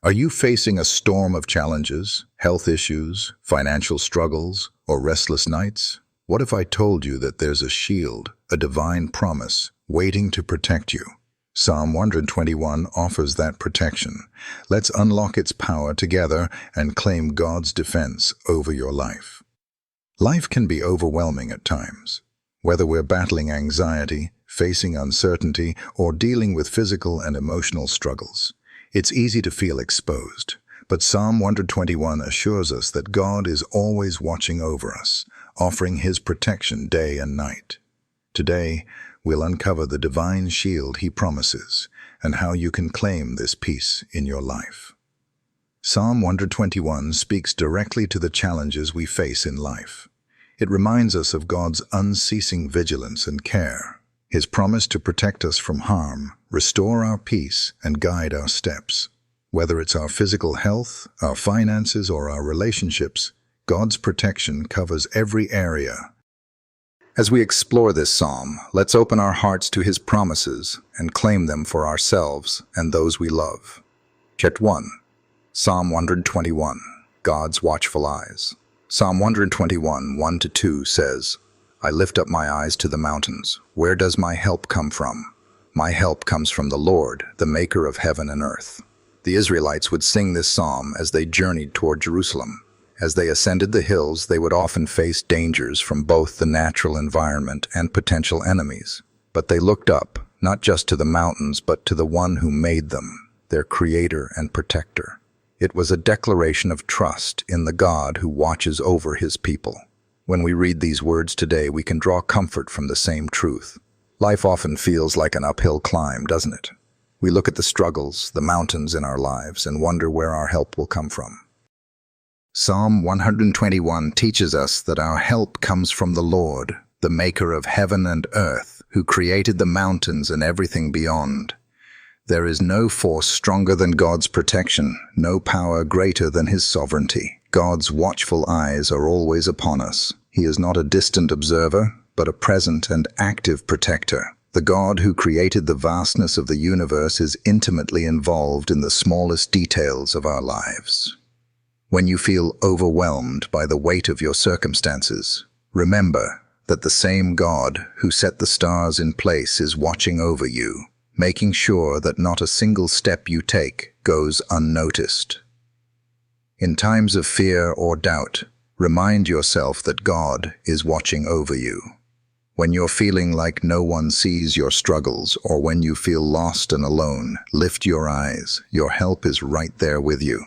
Are you facing a storm of challenges, health issues, financial struggles, or restless nights? What if I told you that there's a shield, a divine promise, waiting to protect you? Psalm 121 offers that protection. Let's unlock its power together and claim God's defense over your life. Life can be overwhelming at times. Whether we're battling anxiety, facing uncertainty, or dealing with physical and emotional struggles, it's easy to feel exposed. But Psalm 121 assures us that God is always watching over us, offering His protection day and night. Today, we'll uncover the divine shield He promises and how you can claim this peace in your life. Psalm 121 speaks directly to the challenges we face in life. It reminds us of God's unceasing vigilance and care, His promise to protect us from harm, restore our peace, and guide our steps. Whether it's our physical health, our finances, or our relationships, God's protection covers every area. As we explore this psalm, let's open our hearts to His promises and claim them for ourselves and those we love. Chapter 1. Psalm 121, God's Watchful Eyes. Psalm 121, 1-2 says, I lift up my eyes to the mountains. Where does my help come from? My help comes from the Lord, the maker of heaven and earth. The Israelites would sing this psalm as they journeyed toward Jerusalem. As they ascended the hills, they would often face dangers from both the natural environment and potential enemies. But they looked up, not just to the mountains, but to the one who made them, their creator and protector. It was a declaration of trust in the God who watches over His people. When we read these words today, we can draw comfort from the same truth. Life often feels like an uphill climb, doesn't it? We look at the struggles, the mountains in our lives, and wonder where our help will come from. Psalm 121 teaches us that our help comes from the Lord, the maker of heaven and earth, who created the mountains and everything beyond. There is no force stronger than God's protection, no power greater than His sovereignty. God's watchful eyes are always upon us. He is not a distant observer, but a present and active protector. The God who created the vastness of the universe is intimately involved in the smallest details of our lives. When you feel overwhelmed by the weight of your circumstances, remember that the same God who set the stars in place is watching over you, making sure that not a single step you take goes unnoticed. In times of fear or doubt, remind yourself that God is watching over you. When you're feeling like no one sees your struggles, or when you feel lost and alone, lift your eyes. Your help is right there with you.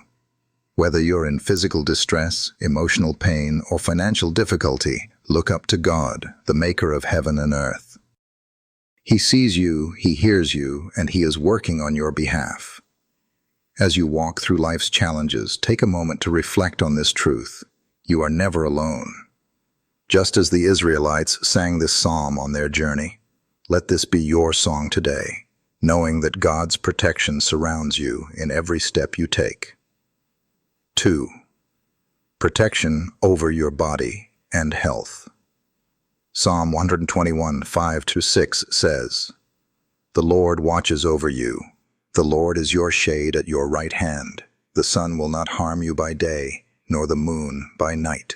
Whether you're in physical distress, emotional pain, or financial difficulty, look up to God, the maker of heaven and earth. He sees you, He hears you, and He is working on your behalf. As you walk through life's challenges, take a moment to reflect on this truth. You are never alone. Just as the Israelites sang this psalm on their journey, let this be your song today, knowing that God's protection surrounds you in every step you take. 2. Protection over your body and health. Psalm 121, 5-6 says, The Lord watches over you. The Lord is your shade at your right hand. The sun will not harm you by day, nor the moon by night.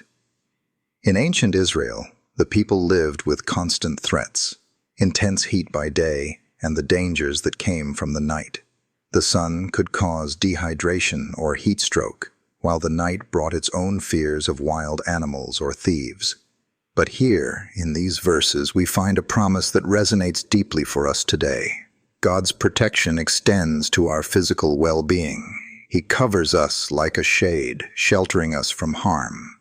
In ancient Israel, the people lived with constant threats, intense heat by day, and the dangers that came from the night. The sun could cause dehydration or heat stroke, while the night brought its own fears of wild animals or thieves. But here, in these verses, we find a promise that resonates deeply for us today. God's protection extends to our physical well-being. He covers us like a shade, sheltering us from harm.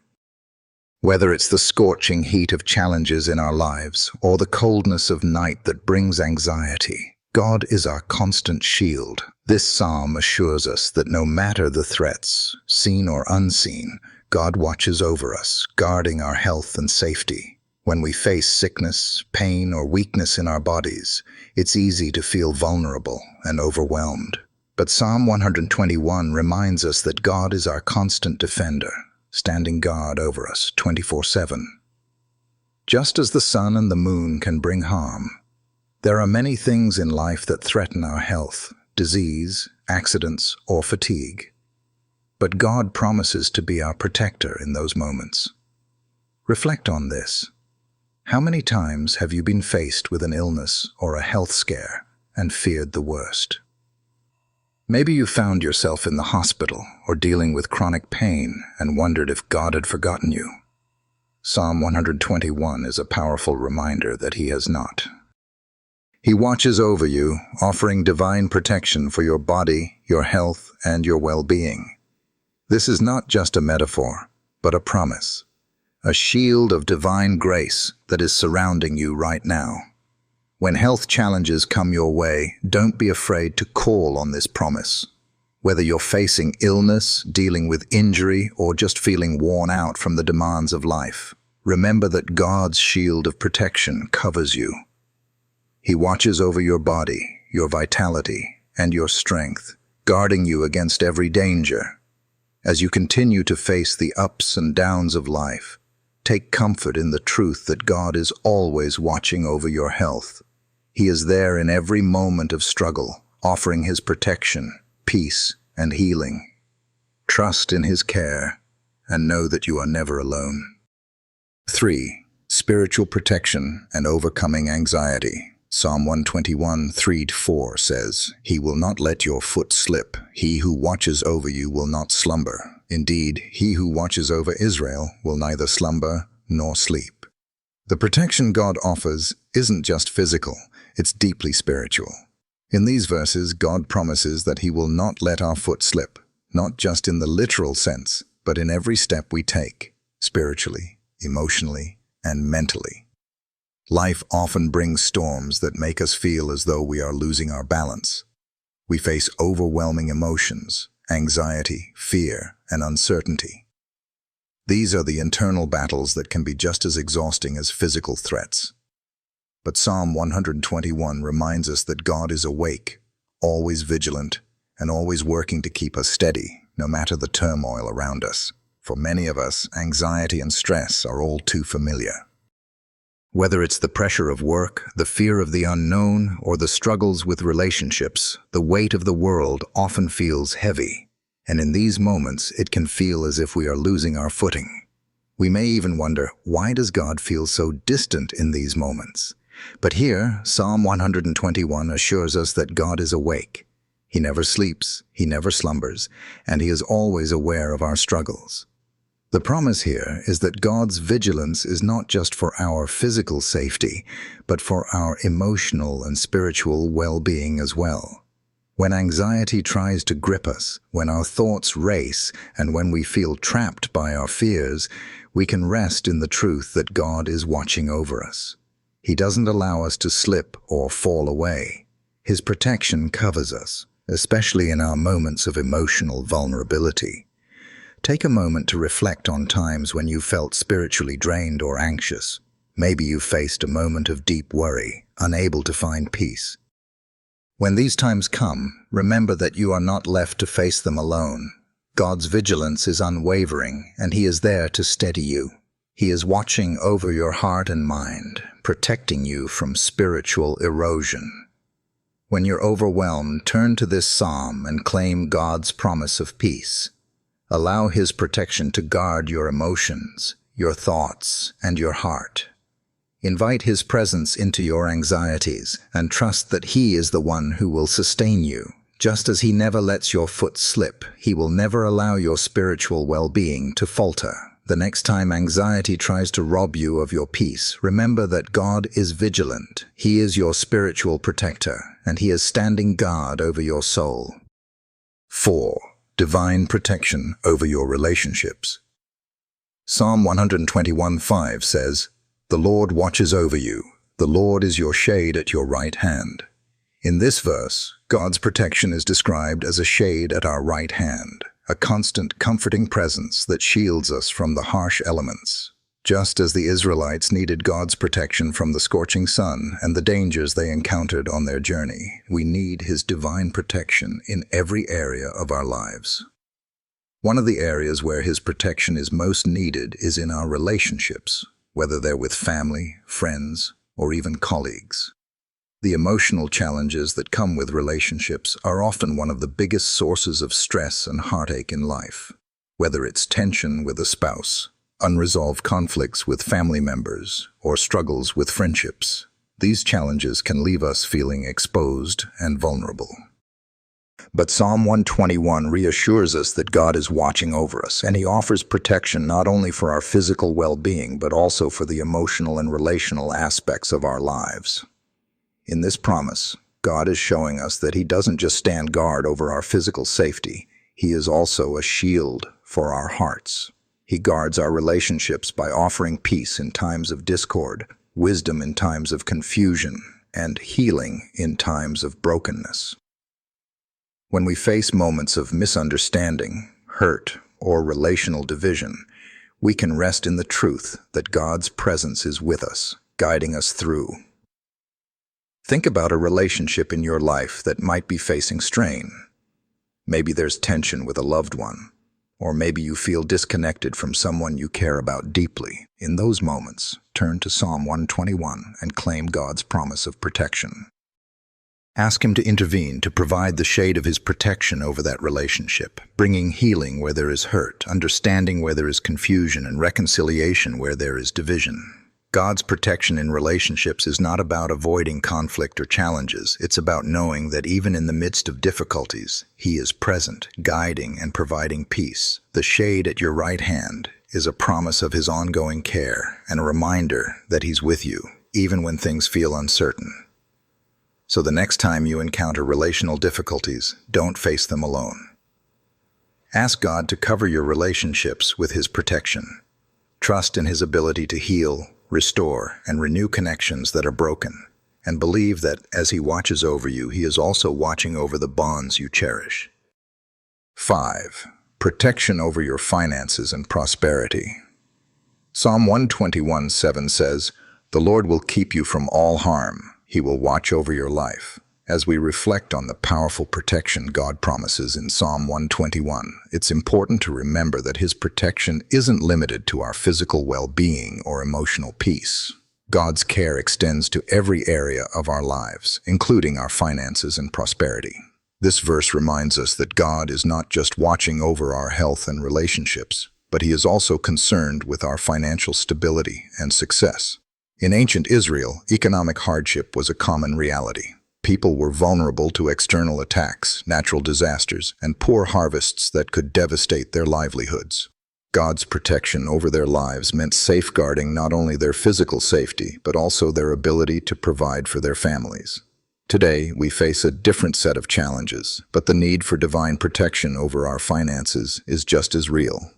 Whether it's the scorching heat of challenges in our lives or the coldness of night that brings anxiety, God is our constant shield. This psalm assures us that no matter the threats, seen or unseen, God watches over us, guarding our health and safety. When we face sickness, pain, or weakness in our bodies, it's easy to feel vulnerable and overwhelmed. But Psalm 121 reminds us that God is our constant defender, standing guard over us 24/7. Just as the sun and the moon can bring harm, there are many things in life that threaten our health, disease, accidents, or fatigue. But God promises to be our protector in those moments. Reflect on this. How many times have you been faced with an illness or a health scare and feared the worst? Maybe you found yourself in the hospital or dealing with chronic pain and wondered if God had forgotten you. Psalm 121 is a powerful reminder that He has not. He watches over you, offering divine protection for your body, your health, and your well-being. This is not just a metaphor, but a promise, a shield of divine grace that is surrounding you right now. When health challenges come your way, don't be afraid to call on this promise. Whether you're facing illness, dealing with injury, or just feeling worn out from the demands of life, remember that God's shield of protection covers you. He watches over your body, your vitality, and your strength, guarding you against every danger. As you continue to face the ups and downs of life, take comfort in the truth that God is always watching over your health. He is there in every moment of struggle, offering His protection, peace, and healing. Trust in His care, and know that you are never alone. 3. Spiritual protection and overcoming anxiety. Psalm 121, 3-4 says, "He will not let your foot slip. He who watches over you will not slumber. Indeed, He who watches over Israel will neither slumber nor sleep." The protection God offers isn't just physical, it's deeply spiritual. In these verses, God promises that He will not let our foot slip, not just in the literal sense, but in every step we take, spiritually, emotionally, and mentally. Life often brings storms that make us feel as though we are losing our balance. We face overwhelming emotions, anxiety, fear, and uncertainty. These are the internal battles that can be just as exhausting as physical threats. But Psalm 121 reminds us that God is awake, always vigilant, and always working to keep us steady, no matter the turmoil around us. For many of us, anxiety and stress are all too familiar. Whether it's the pressure of work, the fear of the unknown, or the struggles with relationships, the weight of the world often feels heavy. And in these moments, it can feel as if we are losing our footing. We may even wonder, why does God feel so distant in these moments? But here, Psalm 121 assures us that God is awake. He never sleeps, He never slumbers, and He is always aware of our struggles. The promise here is that God's vigilance is not just for our physical safety, but for our emotional and spiritual well-being as well. When anxiety tries to grip us, when our thoughts race, and when we feel trapped by our fears, we can rest in the truth that God is watching over us. He doesn't allow us to slip or fall away. His protection covers us, especially in our moments of emotional vulnerability. Take a moment to reflect on times when you felt spiritually drained or anxious. Maybe you faced a moment of deep worry, unable to find peace. When these times come, remember that you are not left to face them alone. God's vigilance is unwavering, and He is there to steady you. He is watching over your heart and mind, protecting you from spiritual erosion. When you're overwhelmed, turn to this psalm and claim God's promise of peace. Allow His protection to guard your emotions, your thoughts, and your heart. Invite His presence into your anxieties and trust that He is the one who will sustain you. Just as He never lets your foot slip, He will never allow your spiritual well-being to falter. The next time anxiety tries to rob you of your peace, remember that God is vigilant. He is your spiritual protector, and He is standing guard over your soul. 4. Divine protection over your relationships. Psalm 121:5 says, "The Lord watches over you. The Lord is your shade at your right hand." In this verse, God's protection is described as a shade at our right hand, a constant, comforting presence that shields us from the harsh elements. Just as the Israelites needed God's protection from the scorching sun and the dangers they encountered on their journey, we need His divine protection in every area of our lives. One of the areas where His protection is most needed is in our relationships, whether they're with family, friends, or even colleagues. The emotional challenges that come with relationships are often one of the biggest sources of stress and heartache in life. Whether it's tension with a spouse, unresolved conflicts with family members, or struggles with friendships, these challenges can leave us feeling exposed and vulnerable. But Psalm 121 reassures us that God is watching over us, and He offers protection not only for our physical well-being, but also for the emotional and relational aspects of our lives. In this promise, God is showing us that He doesn't just stand guard over our physical safety, He is also a shield for our hearts. He guards our relationships by offering peace in times of discord, wisdom in times of confusion, and healing in times of brokenness. When we face moments of misunderstanding, hurt, or relational division, we can rest in the truth that God's presence is with us, guiding us through. Think about a relationship in your life that might be facing strain. Maybe there's tension with a loved one, or maybe you feel disconnected from someone you care about deeply. In those moments, turn to Psalm 121 and claim God's promise of protection. Ask Him to intervene to provide the shade of His protection over that relationship, bringing healing where there is hurt, understanding where there is confusion, and reconciliation where there is division. God's protection in relationships is not about avoiding conflict or challenges. It's about knowing that even in the midst of difficulties, He is present, guiding and providing peace. The shade at your right hand is a promise of His ongoing care and a reminder that He's with you, even when things feel uncertain. So the next time you encounter relational difficulties, don't face them alone. Ask God to cover your relationships with His protection. Trust in His ability to heal, restore, and renew connections that are broken, and believe that as He watches over you, He is also watching over the bonds you cherish. 5. Protection over your finances and prosperity. Psalm 121:7 says, "The Lord will keep you from all harm. He will watch over your life." As we reflect on the powerful protection God promises in Psalm 121, it's important to remember that His protection isn't limited to our physical well-being or emotional peace. God's care extends to every area of our lives, including our finances and prosperity. This verse reminds us that God is not just watching over our health and relationships, but He is also concerned with our financial stability and success. In ancient Israel, economic hardship was a common reality. People were vulnerable to external attacks, natural disasters, and poor harvests that could devastate their livelihoods. God's protection over their lives meant safeguarding not only their physical safety, but also their ability to provide for their families. Today, we face a different set of challenges, but the need for divine protection over our finances is just as real.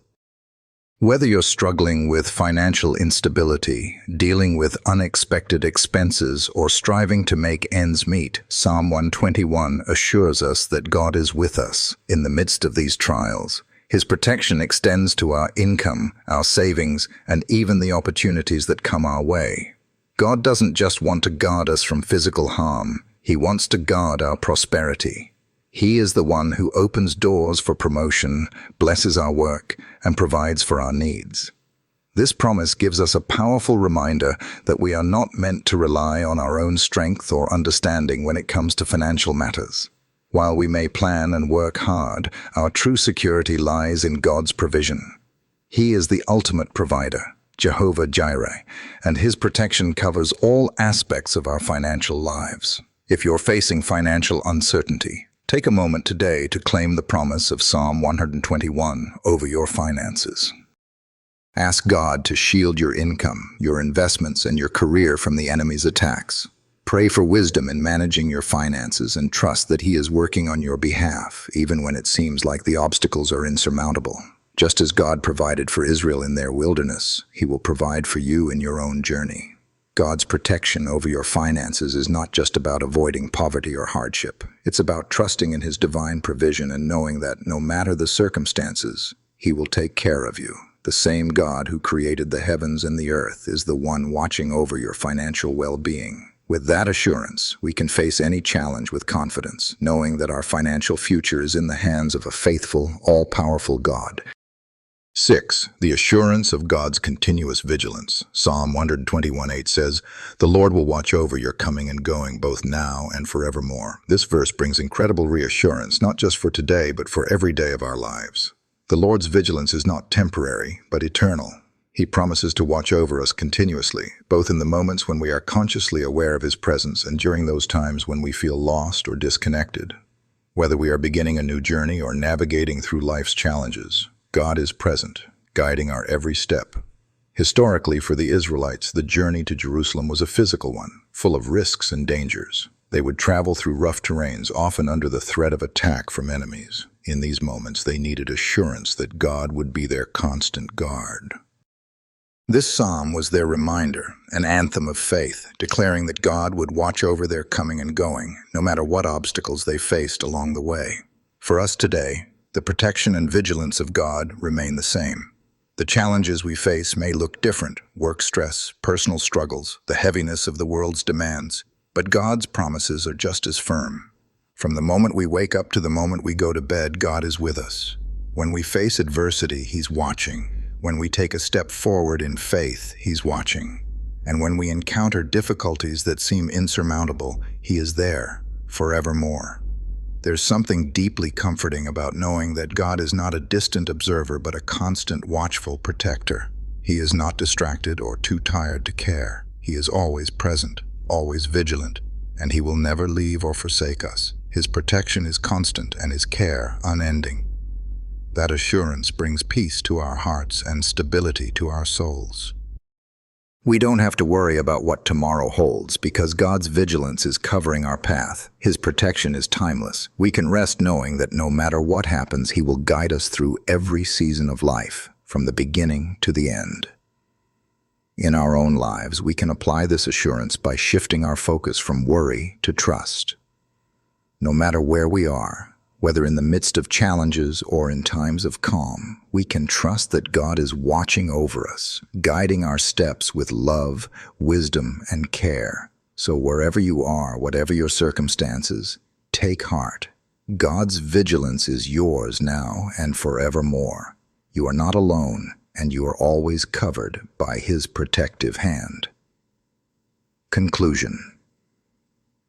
Whether you're struggling with financial instability, dealing with unexpected expenses, or striving to make ends meet, Psalm 121 assures us that God is with us in the midst of these trials. His protection extends to our income, our savings, and even the opportunities that come our way. God doesn't just want to guard us from physical harm, He wants to guard our prosperity. He is the one who opens doors for promotion, blesses our work, and provides for our needs. This promise gives us a powerful reminder that we are not meant to rely on our own strength or understanding when it comes to financial matters. While we may plan and work hard, our true security lies in God's provision. He is the ultimate provider, Jehovah Jireh, and His protection covers all aspects of our financial lives. If you're facing financial uncertainty, take a moment today to claim the promise of Psalm 121 over your finances. Ask God to shield your income, your investments, and your career from the enemy's attacks. Pray for wisdom in managing your finances and trust that He is working on your behalf, even when it seems like the obstacles are insurmountable. Just as God provided for Israel in their wilderness, He will provide for you in your own journey. God's protection over your finances is not just about avoiding poverty or hardship. It's about trusting in His divine provision and knowing that no matter the circumstances, He will take care of you. The same God who created the heavens and the earth is the one watching over your financial well-being. With that assurance, we can face any challenge with confidence, knowing that our financial future is in the hands of a faithful, all-powerful God. 6. The assurance of God's continuous vigilance. Psalm 121:8 says, "The Lord will watch over your coming and going both now and forevermore." This verse brings incredible reassurance, not just for today, but for every day of our lives. The Lord's vigilance is not temporary, but eternal. He promises to watch over us continuously, both in the moments when we are consciously aware of His presence and during those times when we feel lost or disconnected. Whether we are beginning a new journey or navigating through life's challenges, God is present, guiding our every step. Historically, for the Israelites, the journey to Jerusalem was a physical one, full of risks and dangers. They would travel through rough terrains, often under the threat of attack from enemies. In these moments, they needed assurance that God would be their constant guard. This psalm was their reminder, an anthem of faith, declaring that God would watch over their coming and going, no matter what obstacles they faced along the way. For us today, the protection and vigilance of God remain the same. The challenges we face may look different: work stress, personal struggles, the heaviness of the world's demands. But God's promises are just as firm. From the moment we wake up to the moment we go to bed, God is with us. When we face adversity, He's watching. When we take a step forward in faith, He's watching. And when we encounter difficulties that seem insurmountable, He is there, forevermore. There's something deeply comforting about knowing that God is not a distant observer, but a constant watchful protector. He is not distracted or too tired to care. He is always present, always vigilant, and He will never leave or forsake us. His protection is constant and His care unending. That assurance brings peace to our hearts and stability to our souls. We don't have to worry about what tomorrow holds because God's vigilance is covering our path. His protection is timeless. We can rest knowing that no matter what happens, He will guide us through every season of life, from the beginning to the end. In our own lives, we can apply this assurance by shifting our focus from worry to trust. No matter where we are, whether in the midst of challenges or in times of calm, we can trust that God is watching over us, guiding our steps with love, wisdom, and care. So wherever you are, whatever your circumstances, take heart. God's vigilance is yours now and forevermore. You are not alone, and you are always covered by His protective hand. Conclusion.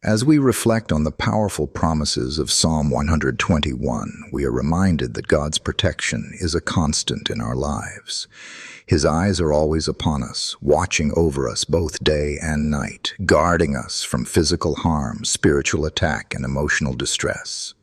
As we reflect on the powerful promises of Psalm 121, we are reminded that God's protection is a constant in our lives. His eyes are always upon us, watching over us both day and night, guarding us from physical harm, spiritual attack, and emotional distress.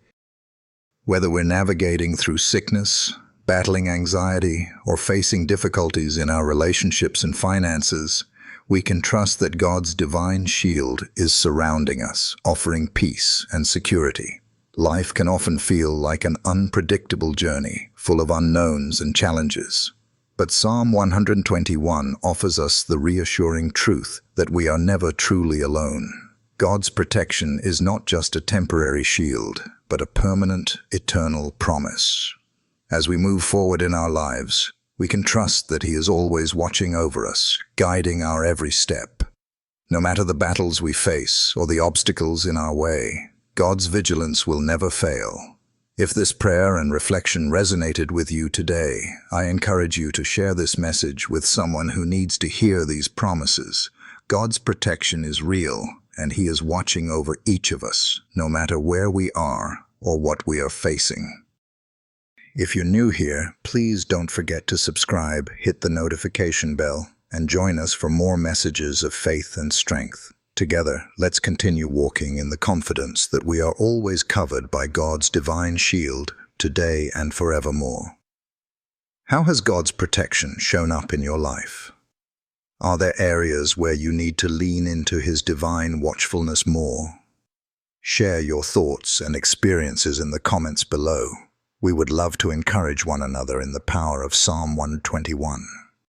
Whether we're navigating through sickness, battling anxiety, or facing difficulties in our relationships and finances, we can trust that God's divine shield is surrounding us, offering peace and security. Life can often feel like an unpredictable journey, full of unknowns and challenges. But Psalm 121 offers us the reassuring truth that we are never truly alone. God's protection is not just a temporary shield, but a permanent, eternal promise. As we move forward in our lives, we can trust that He is always watching over us, guiding our every step. No matter the battles we face or the obstacles in our way, God's vigilance will never fail. If this prayer and reflection resonated with you today, I encourage you to share this message with someone who needs to hear these promises. God's protection is real, and He is watching over each of us, no matter where we are or what we are facing. If you're new here, please don't forget to subscribe, hit the notification bell, and join us for more messages of faith and strength. Together, let's continue walking in the confidence that we are always covered by God's divine shield, today and forevermore. How has God's protection shown up in your life? Are there areas where you need to lean into His divine watchfulness more? Share your thoughts and experiences in the comments below. We would love to encourage one another in the power of Psalm 121.